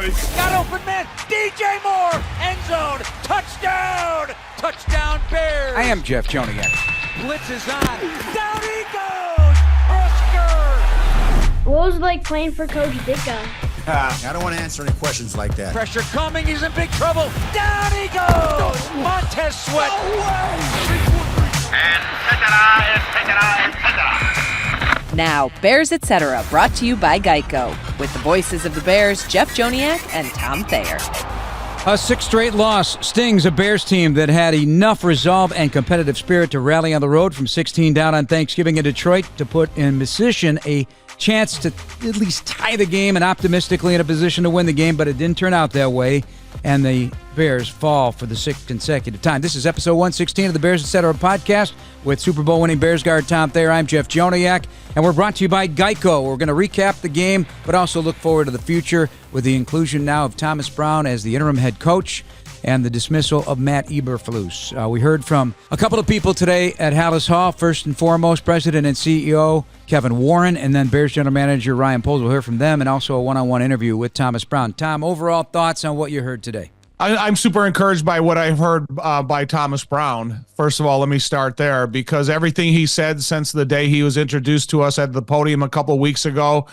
ready? Got open man, DJ Moore, end zone, touchdown! Touchdown Bears! I am Jeff Joniak. Blitz is on, down he goes! Oscar! What was it like playing for Coach Ditka? I don't want to answer any questions like that. Pressure coming, he's in big trouble, down he goes! Montez Sweat! And etc. Now, Bears Etc., brought to you by Geico, with the voices of the Bears, Jeff Joniak and Tom Thayer. A sixth straight loss stings a Bears team that had enough resolve and competitive spirit to rally on the road from 16 down on Thanksgiving in Detroit to put in position a chance to at least tie the game and optimistically in a position to win the game, but it didn't turn out that way, and the Bears fall for the sixth consecutive time. This is episode 116 of the Bears Etc. podcast with Super Bowl winning Bears guard Tom Thayer. I'm Jeff Joniak, and we're brought to you by Geico. We're going to recap the game, but also look forward to the future with the inclusion now of Thomas Brown as the interim head coach and the dismissal of Matt Eberflus. We heard from a couple of people today at Hallis Hall. First and foremost, President and CEO Kevin Warren, and then Bears General Manager Ryan Poles. We'll hear from them, and also a one-on-one interview with Thomas Brown. Tom, overall thoughts on what you heard today? I'm super encouraged by what I've heard by Thomas Brown. First of all, let me start there, because everything he said since the day he was introduced to us at the podium a couple of weeks ago,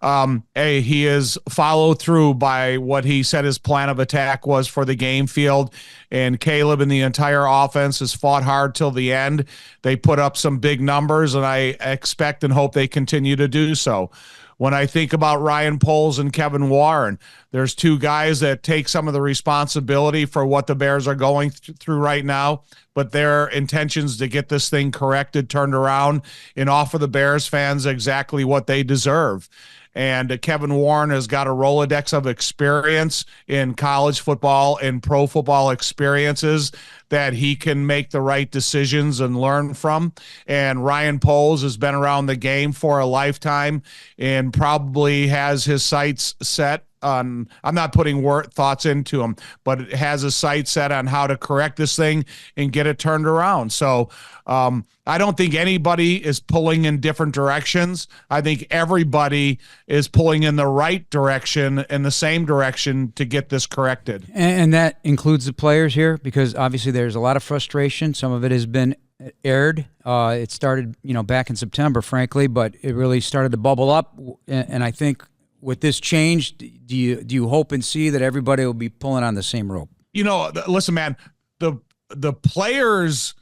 he has followed through by what he said his plan of attack was for the game field, and Caleb and the entire offense has fought hard till the end. They put up some big numbers, and I expect and hope they continue to do so. When I think about Ryan Poles and Kevin Warren, there's two guys that take some of the responsibility for what the Bears are going through right now, but their intentions to get this thing corrected, turned around, and offer the Bears fans exactly what they deserve. And Kevin Warren has got a Rolodex of experience in college football and pro football experiences that he can make the right decisions and learn from. And Ryan Poles has been around the game for a lifetime and probably has his sights set on, I'm not putting thoughts into him, but it has a sight set on how to correct this thing and get it turned around. So I don't think anybody is pulling in different directions. I think everybody is pulling in the right direction, in the same direction, to get this corrected. And that includes the players here, because obviously there's a lot of frustration. Some of it has been aired. It started, back in September, frankly, but it really started to bubble up. And I think with this change, do you hope and see that everybody will be pulling on the same rope? Listen, man, the players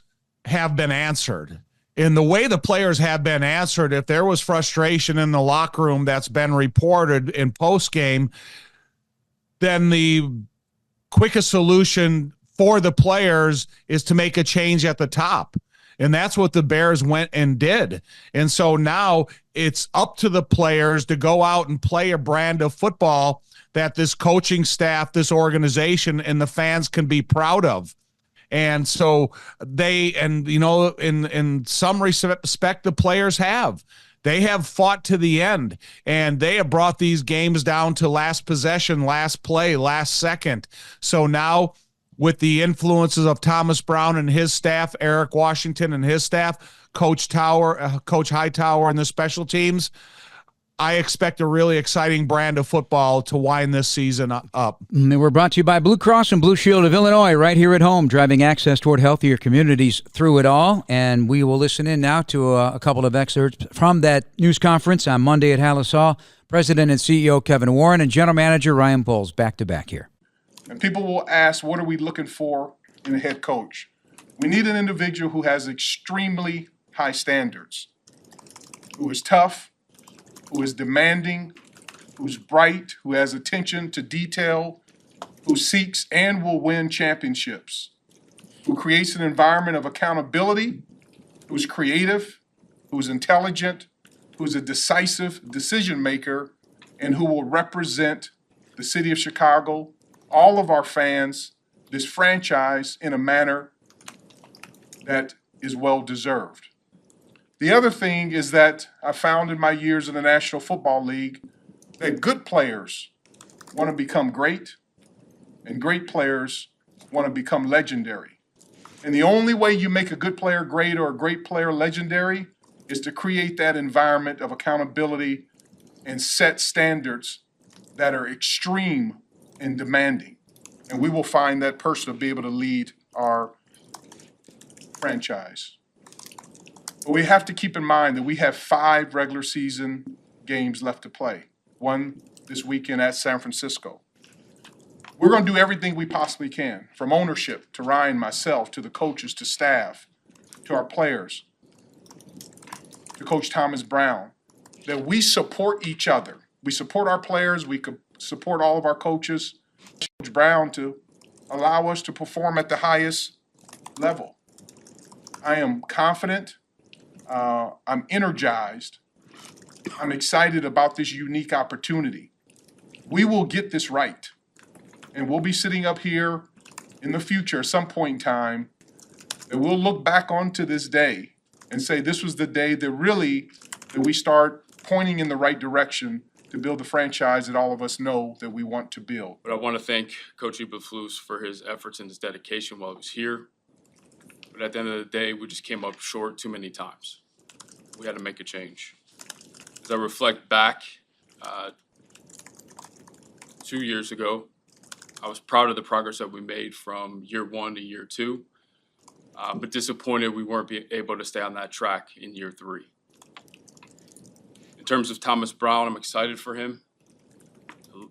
have been answered. In the way the players have been answered, if there was frustration in the locker room that's been reported in post-game, then the quickest solution for the players is to make a change at the top. And that's what the Bears went and did. And so now it's up to the players to go out and play a brand of football that this coaching staff, this organization, and the fans can be proud of. And so in some respect, the players have. They have fought to the end, and they have brought these games down to last possession, last play, last second. So now, with the influences of Thomas Brown and his staff, Eric Washington and his staff, Coach Hightower and the special teams, I expect a really exciting brand of football to wind this season up. And we're brought to you by Blue Cross and Blue Shield of Illinois, right here at home, driving access toward healthier communities through it all. And we will listen in now to a couple of excerpts from that news conference on Monday at Hallis Hall. President and CEO Kevin Warren and General Manager Ryan Poles back to back here. And people will ask, what are we looking for in a head coach? We need an individual who has extremely high standards, who is tough, who is demanding, who's bright, who has attention to detail, who seeks and will win championships, who creates an environment of accountability, who's creative, who's intelligent, who's a decisive decision maker, and who will represent the city of Chicago, all of our fans, this franchise in a manner that is well deserved. The other thing is that I found in my years in the National Football League that good players want to become great, and great players want to become legendary. And the only way you make a good player great or a great player legendary is to create that environment of accountability and set standards that are extreme and demanding. And we will find that person to be able to lead our franchise. But we have to keep in mind that we have 5 regular season games left to play. One this weekend at San Francisco. We're going to do everything we possibly can, from ownership to Ryan, myself, to the coaches, to staff, to our players, to Coach Thomas Brown, that we support each other. We support our players. We could support all of our coaches. Coach Brown to allow us to perform at the highest level. I am confident. I'm energized. I'm excited about this unique opportunity. We will get this right. And we'll be sitting up here in the future, at some point in time, and we'll look back onto this day and say this was the day that we start pointing in the right direction to build the franchise that all of us know that we want to build. But I want to thank Coach Eberflus for his efforts and his dedication while he was here. But at the end of the day, we just came up short too many times. We had to make a change. As I reflect back 2 years ago, I was proud of the progress that we made from year 1 to year 2, but disappointed we weren't able to stay on that track in year 3. In terms of Thomas Brown, I'm excited for him.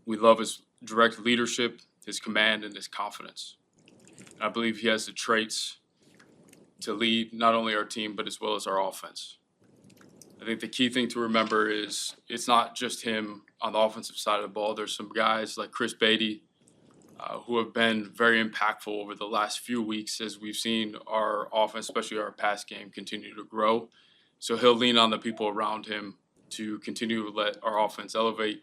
We love his direct leadership, his command, and his confidence. And I believe he has the traits to lead not only our team, but as well as our offense. I think the key thing to remember is it's not just him on the offensive side of the ball. There's some guys like Chris Beatty who have been very impactful over the last few weeks as we've seen our offense, especially our pass game, continue to grow. So he'll lean on the people around him to continue to let our offense elevate,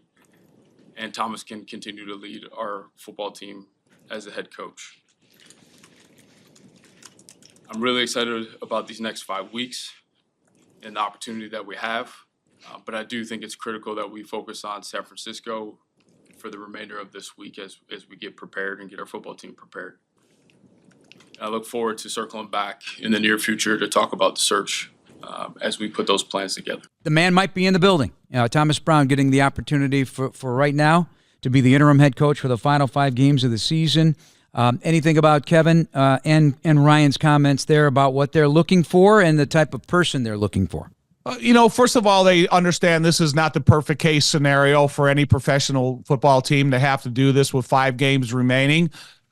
and Thomas can continue to lead our football team as a head coach. I'm really excited about these next 5 weeks and the opportunity that we have, but I do think it's critical that we focus on San Francisco for the remainder of this week as we get prepared and get our football team prepared. I look forward to circling back in the near future to talk about the search as we put those plans together. The man might be in the building. Thomas Brown getting the opportunity for right now to be the interim head coach for the final 5 games of the season. Anything about Kevin and Ryan's comments there about what they're looking for and the type of person they're looking for? First of all, they understand this is not the perfect case scenario for any professional football team to have to do this with 5 games remaining.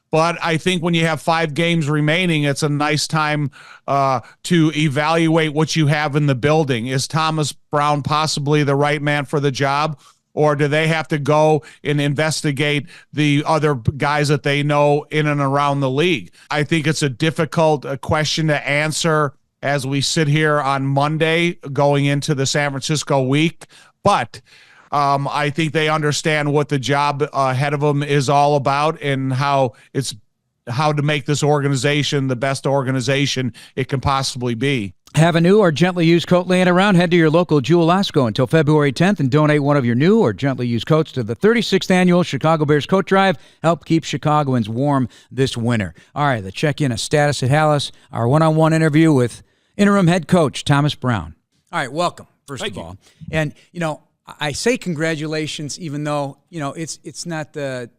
But I think when you have 5 games remaining, it's a nice time to evaluate what you have in the building. Is Thomas Brown possibly the right man for the job? Or do they have to go and investigate the other guys that they know in and around the league? I think it's a difficult question to answer as we sit here on Monday going into the San Francisco week. But I think they understand what the job ahead of them is all about and how to make this organization the best organization it can possibly be. Have a new or gently used coat laying around? Head to your local Jewel Osco until February 10th and donate one of your new or gently used coats to the 36th Annual Chicago Bears Coat Drive. Help keep Chicagoans warm this winter. All right, the check-in of status at Hallis, our one-on-one interview with interim head coach Thomas Brown. All right, welcome, first of all. And, I say congratulations even though, it's not the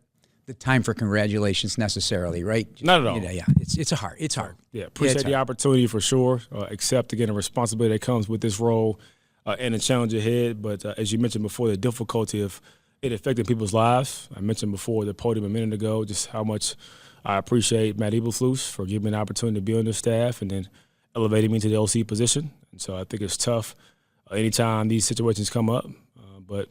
time for congratulations necessarily, right? Not at all. Yeah, it's hard. Yeah, appreciate the opportunity for sure. Accept, again, the responsibility that comes with this role and the challenge ahead. But as you mentioned before, the difficulty of it affecting people's lives. I mentioned before the podium a minute ago just how much I appreciate Matt Eberflus for giving me an opportunity to be on the staff and then elevating me to the OC position. And so I think it's tough anytime these situations come up. But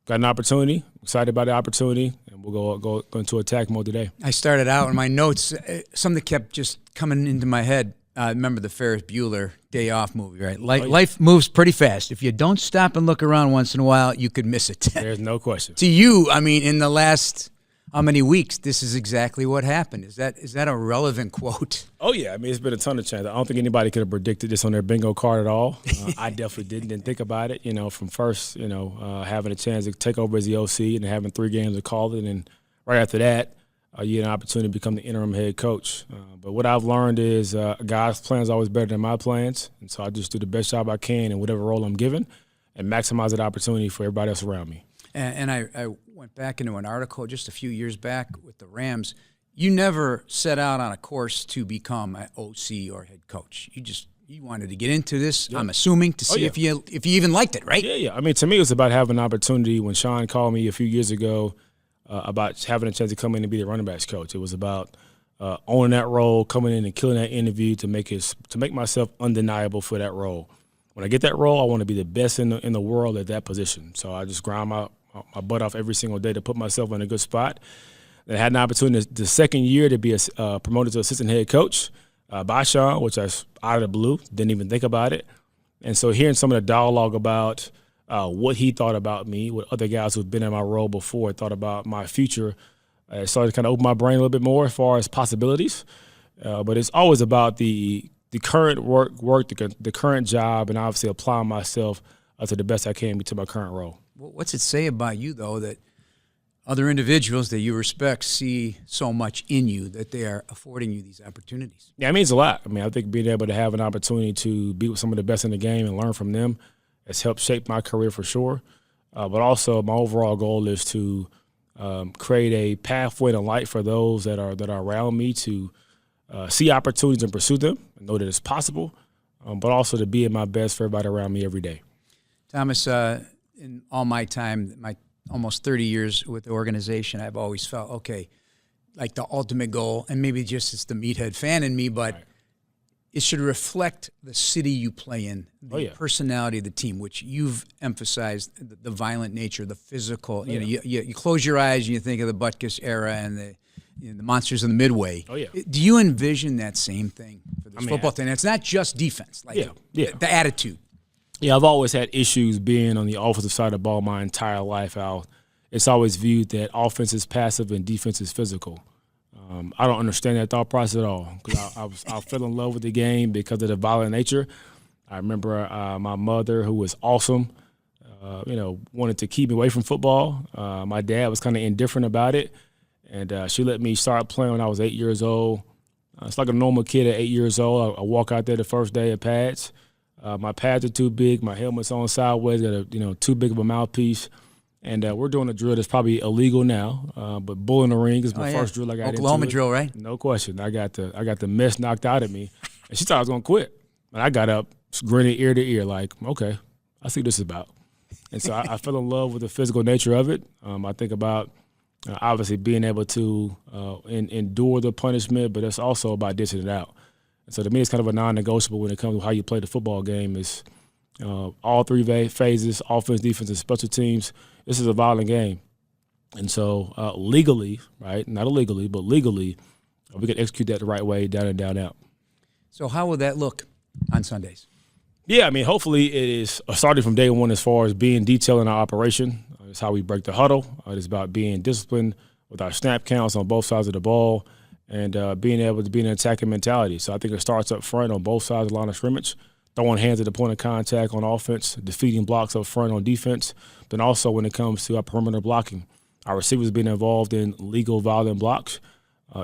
got an opportunity, excited about the opportunity, and we'll go into attack mode today. I started out in my notes, something kept just coming into my head. Remember the Ferris Bueller Day Off movie, right? Life moves pretty fast. If you don't stop and look around once in a while, you could miss it. There's no question. To you, in the last how many weeks, this is exactly what happened. Is that a relevant quote? Oh, yeah. It's been a ton of change. I don't think anybody could have predicted this on their bingo card at all. I definitely didn't think about it, from first, having a chance to take over as the OC and having 3 games to call it. And then right after that, you had an opportunity to become the interim head coach. But what I've learned is a guy's plan is always better than my plans. And so I just do the best job I can in whatever role I'm given and maximize that opportunity for everybody else around me. And I went back into an article just a few years back with the Rams. You never set out on a course to become an OC or head coach. You wanted to get into this, I'm assuming, to see if you even liked it, right? Yeah. I mean, to me, it was about having an opportunity. When Sean called me a few years ago about having a chance to come in and be the running backs coach, it was about owning that role, coming in and killing that interview to make myself undeniable for that role. When I get that role, I want to be the best in the world at that position. So I just grind my butt off every single day to put myself in a good spot. I had an opportunity the second year to be promoted to assistant head coach by Sean, which I was out of the blue, didn't even think about it. And so hearing some of the dialogue about what he thought about me, what other guys who've been in my role before thought about my future, it started to kind of open my brain a little bit more as far as possibilities. But it's always about the current work, the current job, and obviously applying myself to the best I can to my current role. What's it say about you, though, that other individuals that you respect see so much in you that they are affording you these opportunities? Yeah, it means a lot. I mean, I think being able to have an opportunity to be with some of the best in the game and learn from them has helped shape my career for sure. But also my overall goal is to create a pathway to light for those that are around me to see opportunities and pursue them and know that it's possible, but also to be at my best for everybody around me every day. Thomas, in all my time, my almost 30 years with the organization, I've always felt, okay, like the ultimate goal, and maybe just it's the meathead fan in me, but it should reflect the city you play in, the personality of the team, which you've emphasized, the violent nature, the physical. You know, you close your eyes and you think of the Butkus era and the monsters of the Midway. Do you envision that same thing for this football thing? It's not just defense, the attitude. Yeah, I've always had issues being on the offensive side of the ball my entire life, Al. It's always viewed that offense is passive and defense is physical. I don't understand that thought process at all because I fell in love with the game because of the violent nature. I remember my mother, who was awesome, wanted to keep me away from football. My dad was kind of indifferent about it, and she let me start playing when I was 8 years old. It's like a normal kid at 8 years old. I walk out there the first day at pads. My pads are too big. My helmet's on sideways. Got too big of a mouthpiece. And we're doing a drill that's probably illegal now, but bull in the ring is my first drill I got into. Oklahoma drill, right? No question. I got the mess knocked out of me, and she thought I was gonna quit. And I got up, grinning ear to ear, like, okay, I see what this is about. And so I fell in love with the physical nature of it. I think about obviously being able to endure the punishment, but it's also about dishing it out. And so to me, it's kind of a non-negotiable when it comes to how you play the football game. Is all three phases: offense, defense, and special teams. This is a violent game. And so legally, right, not illegally, but legally, we can execute that the right way, down and down out. So how will that look on Sundays? Yeah, I mean, hopefully it is starting from day one as far as being detailed in our operation. It's how we break the huddle. It's about being disciplined with our snap counts on both sides of the ball and being able to be in an attacking mentality. So I think it starts up front on both sides of the line of scrimmage, throwing hands at the point of contact on offense, defeating blocks up front on defense, then also when it comes to our perimeter blocking. Our receivers being involved in legal violent blocks.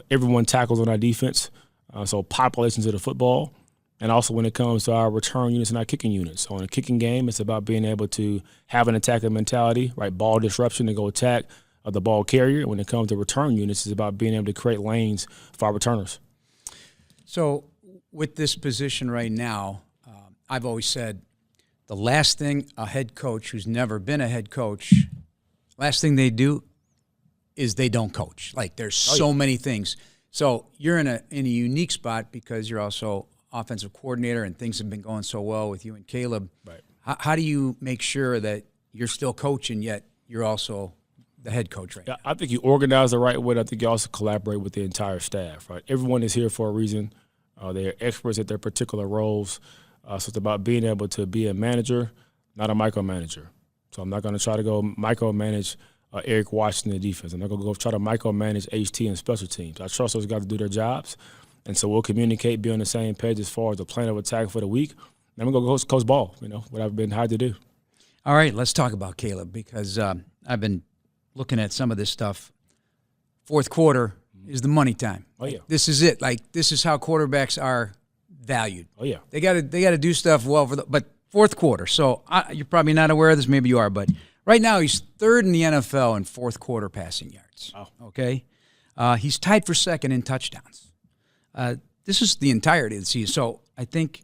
Everyone tackles on our defense, so populations of the football. And also when it comes to our return units and our kicking units. So in a kicking game, it's about being able to have an attacking mentality, right? Ball disruption to go attack the ball carrier. When it comes to return units, it's about being able to create lanes for our returners. So with this position right now, I've always said the last thing a head coach who's never been a head coach, last thing they do is they don't coach. Like there's so many things. So you're in a unique spot because you're also offensive coordinator and things have been going so well with you and Caleb. Right. How do you make sure that you're still coaching yet you're also the head coach right now? I think you organize the right way. I think you also collaborate with the entire staff, right? Everyone is here for a reason. They're experts at their particular roles. So it's about being able to be a manager, not a micromanager. So I'm not going to try to go micromanage Eric Washington in defense. I'm not going to go try to micromanage HT and special teams. I trust those guys to do their jobs. And so we'll communicate, be on the same page as far as the plan of attack for the week. And I'm going to go coach ball, what I've been hired to do. All right, let's talk about Caleb because I've been looking at some of this stuff. Fourth quarter is the money time. Oh, yeah. This is it. Like, this is how quarterbacks are valued. Oh, yeah. They got to do stuff well but fourth quarter. So you're probably not aware of this. Maybe you are, but Right now, he's third in the NFL in fourth quarter passing yards. Wow. Okay? He's tied for second in touchdowns. This is the entirety of the season. So I think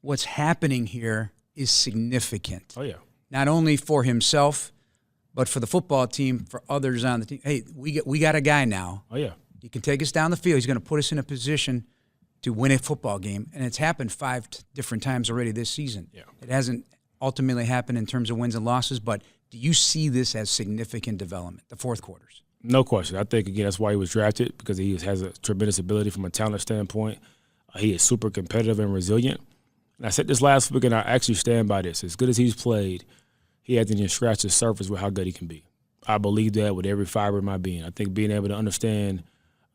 what's happening here is significant. Oh, yeah. Not only for himself, but for the football team, for others on the team. Hey, we got a guy now. Oh, yeah. He can take us down the field. He's going to put us in a position to win a football game. And it's happened 5 different times already this season. Yeah. It hasn't ultimately happened in terms of wins and losses, but do you see this as significant development, the fourth quarters? No question. I think, again, that's why he was drafted, because he has a tremendous ability from a talent standpoint. He is super competitive and resilient. And I said this last week, and I actually stand by this. As good as he's played, he hasn't even scratched the surface with how good he can be. I believe that with every fiber of my being. I think being able to understand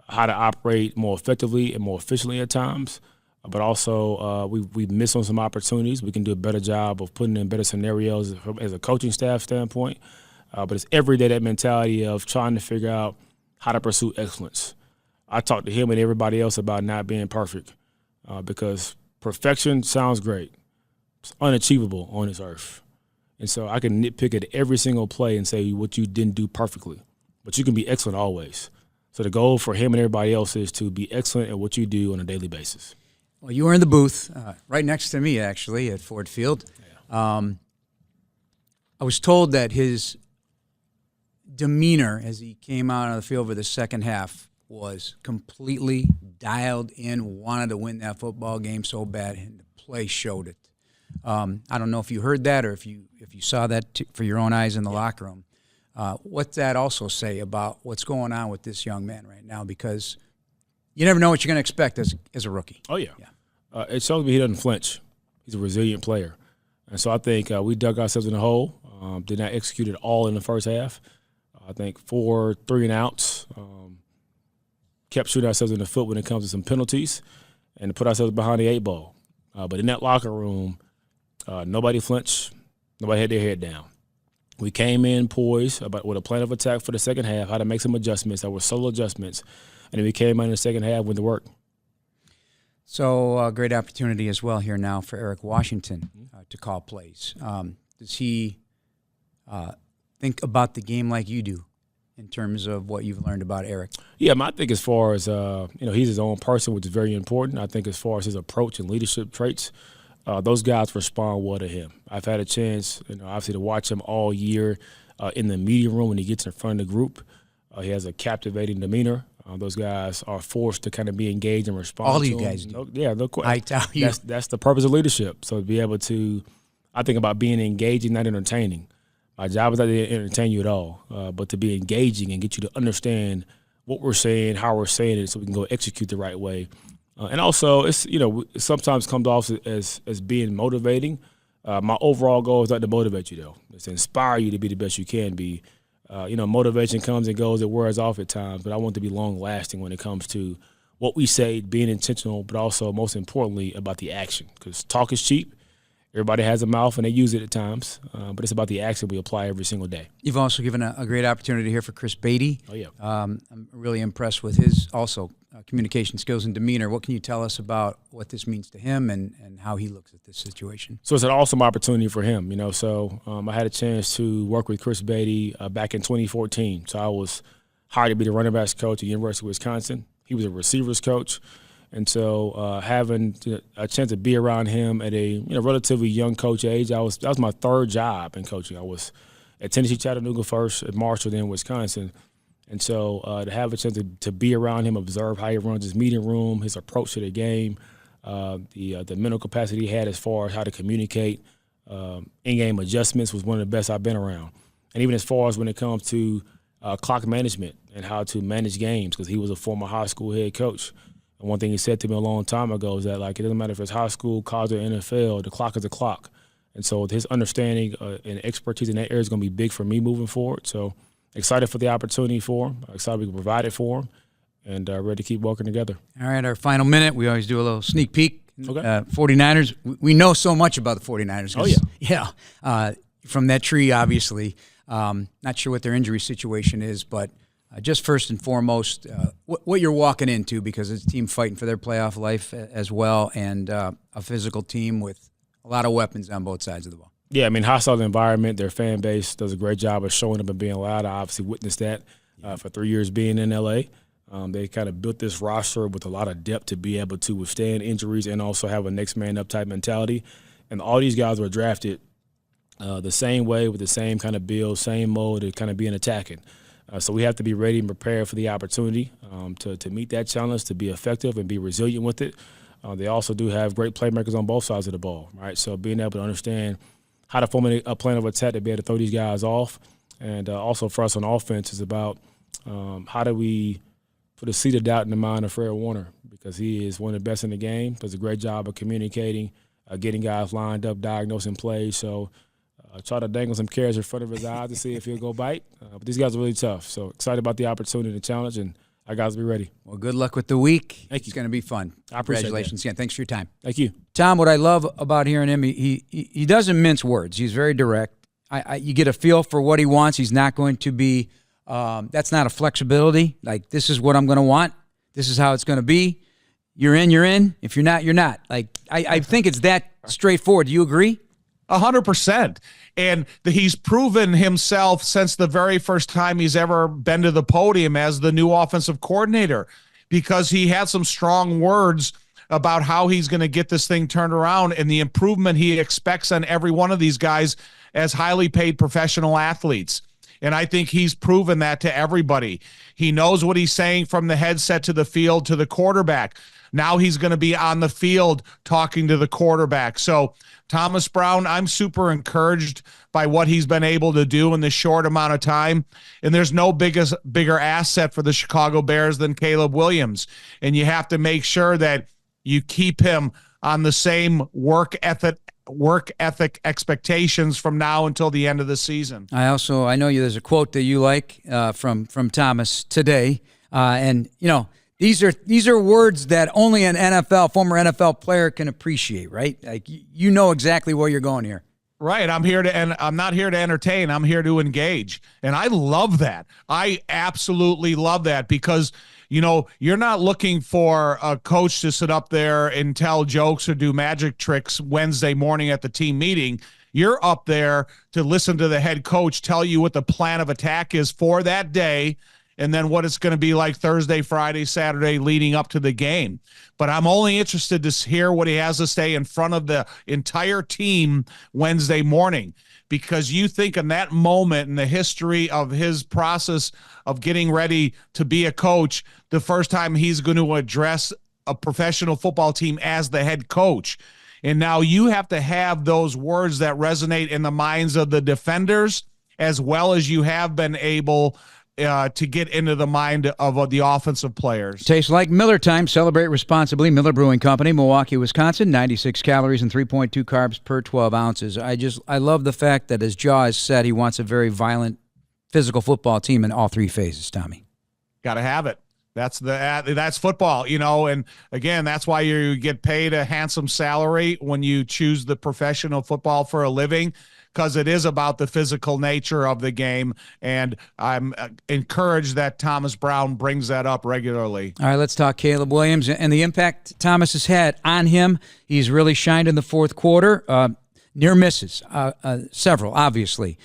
how to operate more effectively and more efficiently at times, but also we've missed on some opportunities. We can do a better job of putting in better scenarios as a coaching staff standpoint. But it's every day that mentality of trying to figure out how to pursue excellence. I talk to him and everybody else about not being perfect because perfection sounds great. It's unachievable on this earth. And so I can nitpick at every single play and say what you didn't do perfectly. But you can be excellent always. So the goal for him and everybody else is to be excellent at what you do on a daily basis. Well, you were in the booth right next to me, actually, at Ford Field. Yeah. I was told that his demeanor as he came out on the field for the second half was completely dialed in, wanted to win that football game so bad, and the play showed it. I don't know if you heard that or if you saw that for your own eyes in the locker room. What's that also say about what's going on with this young man right now? Because you never know what you're going to expect as a rookie. Oh, yeah. It shows me he doesn't flinch. He's a resilient player. And so I think we dug ourselves in a hole, did not execute it all in the first half. I think 4 3-and-outs, kept shooting ourselves in the foot when it comes to some penalties and put ourselves behind the 8 ball. But in that locker room, nobody flinched. Nobody had their head down. We came in poised with a plan of attack for the second half, how to make some adjustments. That were solo adjustments. And then we came in the second half with the work. So great opportunity as well here now for Eric Washington to call plays. Does he think about the game like you do in terms of what you've learned about Eric? Yeah, I think as far as, he's his own person, which is very important. I think as far as his approach and leadership traits, those guys respond well to him. I've had a chance, obviously, to watch him all year in the media room when he gets in front of the group. He has a captivating demeanor. Those guys are forced to kind of be engaged and respond. All to you him. guys do. No question. I tell you. That's the purpose of leadership. So to be able to, I think about being engaging, not entertaining. My job is not to entertain you at all, but to be engaging and get you to understand what we're saying, how we're saying it, so we can go execute the right way. And also, it's it sometimes comes off as being motivating. My overall goal is not to motivate you, though. It's to inspire you to be the best you can be. Motivation comes and goes. It wears off at times, but I want to be long-lasting when it comes to what we say, being intentional, but also, most importantly, about the action. Because talk is cheap. Everybody has a mouth, and they use it at times, but it's about the action we apply every single day. You've also given a great opportunity here for Chris Beatty. Oh, yeah. I'm really impressed with his also communication skills and demeanor. What can you tell us about what this means to him and how he looks at this situation? So it's an awesome opportunity for him, So I had a chance to work with Chris Beatty back in 2014. So I was hired to be the running backs coach at the University of Wisconsin. He was a receivers coach. And so having a chance to be around him at a relatively young coach age, that was my third job in coaching. I was at Tennessee Chattanooga first, at Marshall, then Wisconsin. And so to have a chance to be around him, observe how he runs his meeting room, his approach to the game, the mental capacity he had as far as how to communicate, in-game adjustments was one of the best I've been around. And even as far as when it comes to clock management and how to manage games, because he was a former high school head coach. And one thing he said to me a long time ago is that, it doesn't matter if it's high school, college, or NFL, the clock is a clock. And so his understanding and expertise in that area is going to be big for me moving forward. So excited for the opportunity for him, excited we can provide it for him, and ready to keep working together. All right, our final minute, we always do a little sneak peek. Okay. 49ers, we know so much about the 49ers. Oh, yeah. Yeah, from that tree, obviously. Not sure what their injury situation is, but just first and foremost, what you're walking into, because it's a team fighting for their playoff life as well, and a physical team with a lot of weapons on both sides of the ball. Yeah, I mean, hostile environment, their fan base does a great job of showing up and being loud. I obviously witnessed that for 3 years being in L.A. They kind of built this roster with a lot of depth to be able to withstand injuries and also have a next man up type mentality. And all these guys were drafted the same way with the same kind of build, same mode, to kind of being attacking. So we have to be ready and prepared for the opportunity to meet that challenge, to be effective and be resilient with it. They also do have great playmakers on both sides of the ball, right? So being able to understand how to formulate a plan of attack to be able to throw these guys off. And also for us on offense is about how do we put a seed of doubt in the mind of Fred Warner, because he is one of the best in the game, does a great job of communicating, getting guys lined up, diagnosing plays. So try to dangle some carrots in front of his eyes to see if he'll go bite. But these guys are really tough. So excited about the opportunity and the challenge, and our guys will be ready. Well, good luck with the week. Thank you. It's going to be fun. I appreciate Congratulations again. Thanks for your time. Thank you. Tom, what I love about hearing him, he doesn't mince words. He's very direct. You get a feel for what he wants. He's not going to be that's not a flexibility. Like, this is what I'm going to want. This is how it's going to be. You're in, you're in. If you're not, you're not. Like, I think it's that straightforward. Do you agree? 100%. And he's proven himself since the very first time he's ever been to the podium as the new offensive coordinator, because he had some strong words about how he's going to get this thing turned around and the improvement he expects on every one of these guys as highly paid professional athletes. And I think he's proven that to everybody. He knows what he's saying from the headset to the field to the quarterback. Now he's going to be on the field talking to the quarterback. So Thomas Brown, I'm super encouraged by what he's been able to do in this short amount of time. And there's no bigger asset for the Chicago Bears than Caleb Williams. And you have to make sure that you keep him on the same work ethic expectations from now until the end of the season. I know there's a quote that you like from Thomas today. And, you know, these are words that only an former NFL player can appreciate, right? Like, you know exactly where you're going here. Right. I'm not here to entertain. I'm here to engage. And I love that. I absolutely love that, because, you know, you're not looking for a coach to sit up there and tell jokes or do magic tricks Wednesday morning at the team meeting. You're up there to listen to the head coach tell you what the plan of attack is for that day, and then what it's going to be like Thursday, Friday, Saturday leading up to the game. But I'm only interested to hear what he has to say in front of the entire team Wednesday morning, because you think in that moment in the history of his process of getting ready to be a coach, the first time he's going to address a professional football team as the head coach. And now you have to have those words that resonate in the minds of the defenders, as well as you have been able to get into the mind of the offensive players. Tastes like Miller time. Celebrate responsibly. Miller Brewing Company, Milwaukee, Wisconsin. 96 calories and 3.2 carbs per 12 ounces. I love the fact that, as Jaw has said, he wants a very violent physical football team in all three phases, Tommy. Got to have it. That's football, you know, and again, that's why you get paid a handsome salary when you choose the professional football for a living, because it is about the physical nature of the game, and I'm encouraged that Thomas Brown brings that up regularly. All right, let's talk Caleb Williams and the impact Thomas has had on him. He's really shined in the fourth quarter. Near misses, several, obviously.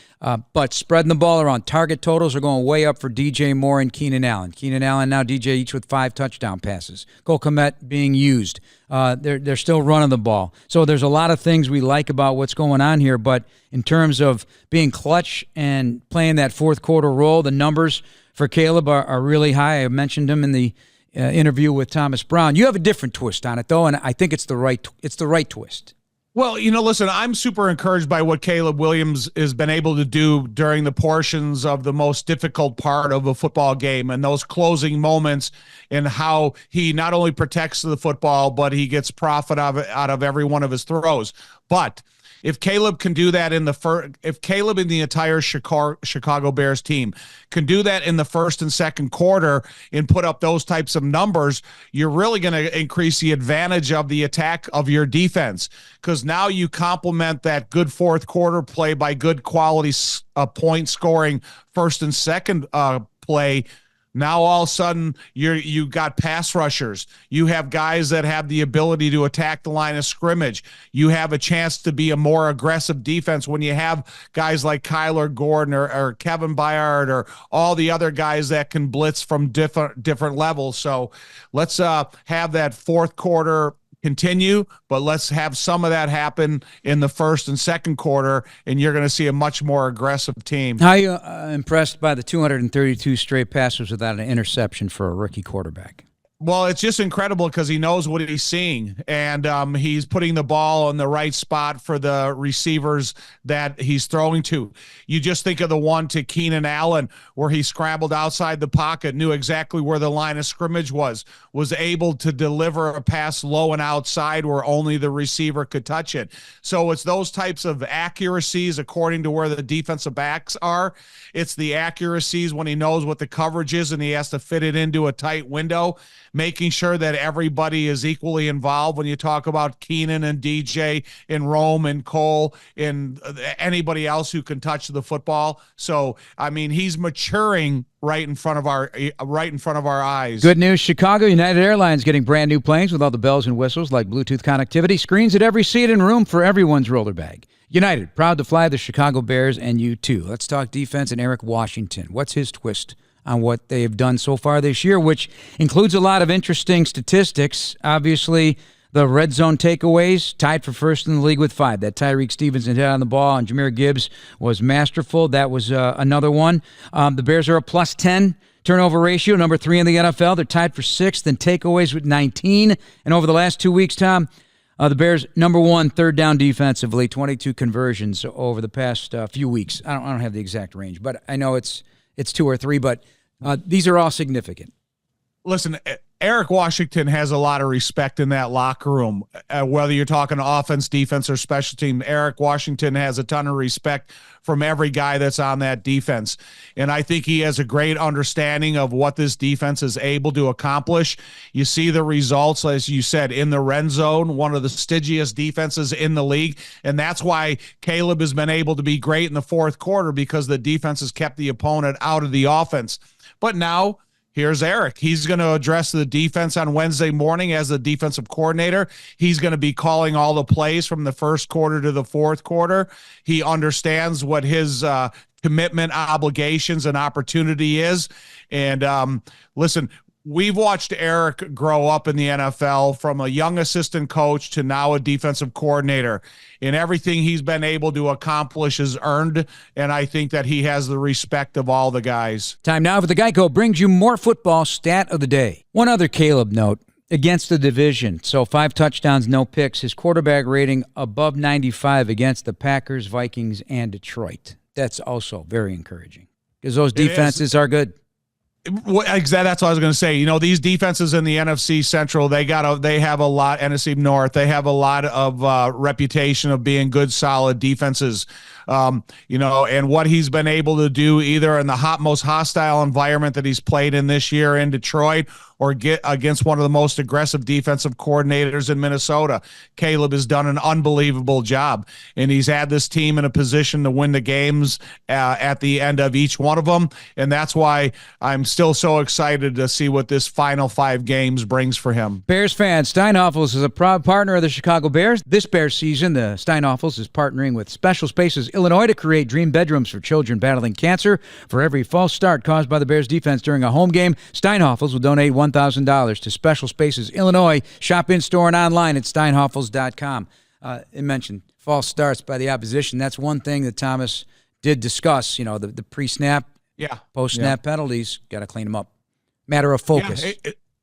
But spreading the ball around. Target totals are going way up for DJ Moore and Keenan Allen. Keenan Allen now DJ each with 5 touchdown passes. Cole Kmet being used. They're still running the ball. So there's a lot of things we like about what's going on here. But in terms of being clutch and playing that fourth quarter role, the numbers for Caleb are really high. I mentioned him in the interview with Thomas Brown. You have a different twist on it, though, and I think it's the right twist. Well, you know, listen, I'm super encouraged by what Caleb Williams has been able to do during the portions of the most difficult part of a football game and those closing moments, and how he not only protects the football, but he gets profit out of every one of his throws. But if Caleb can do that if Caleb and the entire Chicago Bears team can do that in the first and second quarter and put up those types of numbers, you're really going to increase the advantage of the attack of your defense, because now you complement that good fourth quarter play by good quality point scoring first and second play Now all of a sudden you got pass rushers. You have guys that have the ability to attack the line of scrimmage. You have a chance to be a more aggressive defense when you have guys like Kyler Gordon or Kevin Byard or all the other guys that can blitz from different levels. So let's have that fourth quarter continue, but let's have some of that happen in the first and second quarter, and you're going to see a much more aggressive team. How are you impressed by the 232 straight passes without an interception for a rookie quarterback? Well, it's just incredible because he knows what he's seeing, and he's putting the ball in the right spot for the receivers that he's throwing to. You just think of the one to Keenan Allen where he scrambled outside the pocket, knew exactly where the line of scrimmage was able to deliver a pass low and outside where only the receiver could touch it. So it's those types of accuracies according to where the defensive backs are. It's the accuracies when he knows what the coverage is and he has to fit it into a tight window, making sure that everybody is equally involved. When you talk about Keenan and DJ and Rome and Cole and anybody else who can touch the football. So, I mean, he's maturing right in front of our eyes. Good news, Chicago United Airlines getting brand new planes with all the bells and whistles like Bluetooth connectivity, screens at every seat, and room for everyone's roller bag. United, proud to fly the Chicago Bears, and you too. Let's talk defense and Eric Washington. What's his twist on what they've done so far this year, which includes a lot of interesting statistics? Obviously, the red zone takeaways tied for first in the league with 5. That Tyreek Stevenson hit on the ball and Jahmyr Gibbs was masterful. That was another one. The Bears are a plus 10 turnover ratio, number 3 in the NFL. They're tied for 6th in takeaways with 19. And over the last 2 weeks, Tom, the Bears, number 1, third down defensively, 22 conversions over the past few weeks. I don't have the exact range, but I know it's 2 or 3, but these are all significant. Listen, Eric Washington has a lot of respect in that locker room, whether you're talking offense, defense, or special team. Eric Washington has a ton of respect from every guy that's on that defense. And I think he has a great understanding of what this defense is able to accomplish. You see the results, as you said, in the red zone, one of the stingiest defenses in the league. And that's why Caleb has been able to be great in the fourth quarter, because the defense has kept the opponent out of the offense. But now, here's Eric. He's going to address the defense on Wednesday morning as the defensive coordinator. He's going to be calling all the plays from the first quarter to the fourth quarter. He understands what his commitment, obligations, and opportunity is. And listen, we've watched Eric grow up in the NFL from a young assistant coach to now a defensive coordinator. And everything he's been able to accomplish is earned, and I think that he has the respect of all the guys. Time now for the Geico brings you more football stat of the day. One other Caleb note against the division. So 5 touchdowns, no picks. His quarterback rating above 95 against the Packers, Vikings, and Detroit. That's also very encouraging because those defenses are good. That's what I was going to say. You know, these defenses in the NFC Central, they have a lot. NFC North, they have a lot of reputation of being good, solid defenses. You know, and what he's been able to do either in the most hostile environment that he's played in this year in Detroit, or get against one of the most aggressive defensive coordinators in Minnesota. Caleb has done an unbelievable job, and he's had this team in a position to win the games at the end of each one of them, and that's why I'm still so excited to see what this final 5 games brings for him. Bears fans, Steinhoffels is a proud partner of the Chicago Bears. This Bears season, the Steinhoffels is partnering with Special Spaces Illinois to create dream bedrooms for children battling cancer. For every false start caused by the Bears defense during a home game, Steinhoffels will donate $1,000 to Special Spaces Illinois. Shop in-store and online at steinhoffels.com. It mentioned false starts by the opposition. That's one thing that Thomas did discuss, you know, the pre-snap, post-snap penalties. Got to clean them up. Matter of focus.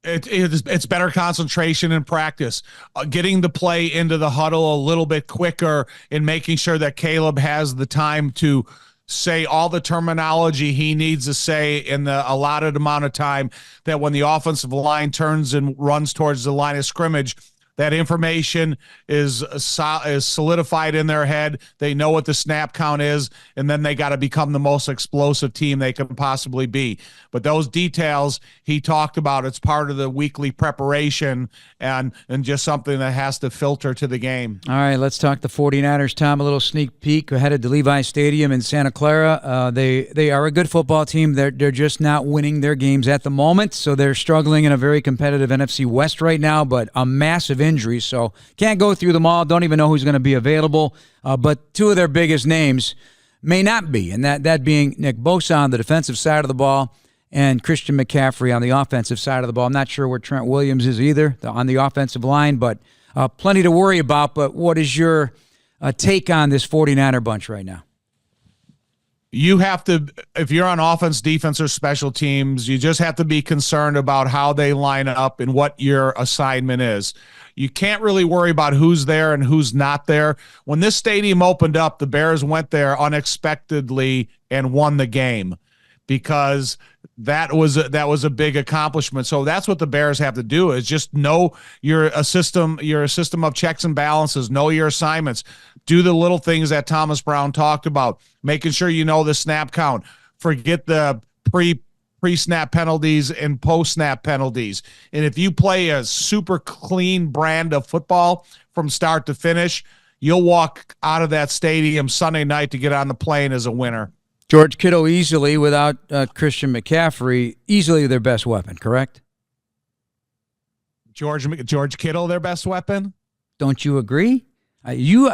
It's better concentration in practice, getting the play into the huddle a little bit quicker, and making sure that Caleb has the time to say all the terminology he needs to say in the allotted amount of time, that when the offensive line turns and runs towards the line of scrimmage, That information is solidified in their head. They know what the snap count is, and then they got to become the most explosive team they can possibly be. But those details he talked about, it's part of the weekly preparation and just something that has to filter to the game. All right, let's talk the 49ers, Tom. A little sneak peek. We're headed to Levi Stadium in Santa Clara. They are a good football team. They're just not winning their games at the moment, so they're struggling in a very competitive NFC West right now, but a massive injury, so can't go through them all. Don't even know who's going to be available, but two of their biggest names may not be, and that being Nick Bosa on the defensive side of the ball and Christian McCaffrey on the offensive side of the ball. I'm not sure where Trent Williams is either on the offensive line, but plenty to worry about. But what is your take on this 49er bunch right now? You have to, if you're on offense, defense, or special teams, you just have to be concerned about how they line up and what your assignment is. You can't really worry about who's there and who's not there. When this stadium opened up, the Bears went there unexpectedly and won the game, because that was a big accomplishment. So that's what the Bears have to do, is just know you're a system of checks and balances, know your assignments, do the little things that Thomas Brown talked about, making sure you know the snap count, forget the pre-snap penalties and post-snap penalties. And if you play a super clean brand of football from start to finish, you'll walk out of that stadium Sunday night to get on the plane as a winner. George Kittle easily, without Christian McCaffrey, easily their best weapon, correct? George Kittle, their best weapon? Don't you agree? Are you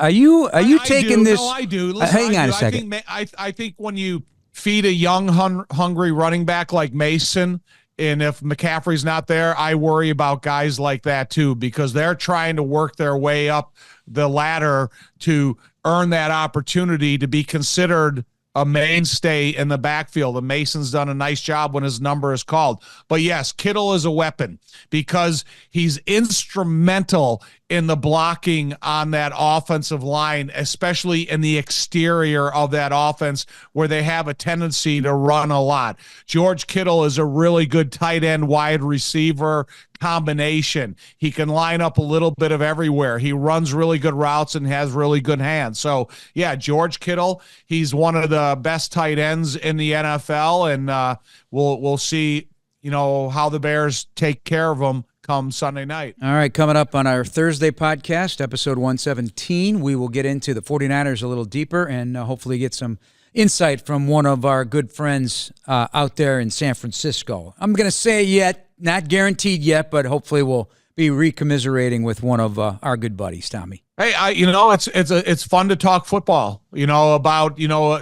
taking this? No, I do. Listen, hang on a second. I think when you feed a young, hungry running back like Mason, and if McCaffrey's not there, I worry about guys like that too, because they're trying to work their way up the ladder to earn that opportunity to be considered a mainstay in the backfield. And Mason's done a nice job when his number is called. But yes, Kittle is a weapon because he's instrumental in the blocking on that offensive line, especially in the exterior of that offense where they have a tendency to run a lot. George Kittle is a really good tight end wide receiver combination. He can line up a little bit of everywhere. He runs really good routes and has really good hands. So yeah, George Kittle, he's one of the best tight ends in the NFL, and we'll see, how the Bears take care of him come Sunday night. All right, coming up on our Thursday podcast, episode 117, we will get into the 49ers a little deeper and hopefully get some insight from one of our good friends out there in San Francisco. I'm going to say yet, not guaranteed yet, but hopefully we'll be recommiserating with one of our good buddies, Tommy. Hey, it's fun to talk football, about,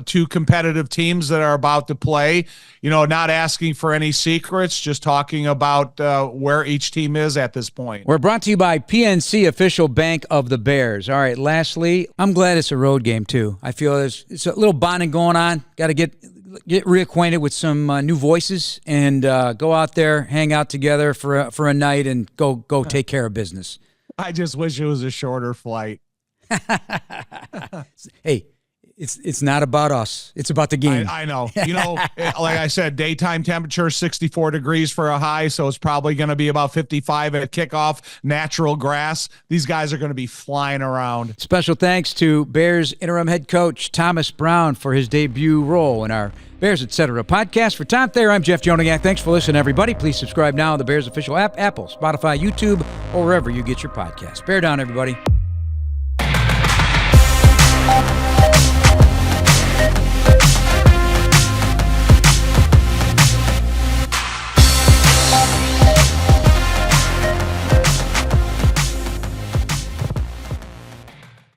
two competitive teams that are about to play, not asking for any secrets, just talking about where each team is at this point. We're brought to you by PNC, official bank of the Bears. All right, lastly, I'm glad it's a road game too. I feel it's a little bonding going on. Got to get reacquainted with some new voices and go out there, hang out together for a night and go take care of business. I just wish it was a shorter flight. Hey, it's not about us. It's about the game. I know. Like I said, daytime temperature 64 degrees for a high, so it's probably going to be about 55 at kickoff. Natural grass. These guys are going to be flying around. Special thanks to Bears interim head coach Thomas Brown for his debut role in our Bears Etc. podcast. For Tom Thayer, I'm Jeff Joniak. Thanks for listening, everybody. Please subscribe now on the Bears official app, Apple, Spotify, YouTube, or wherever you get your podcasts. Bear down, everybody.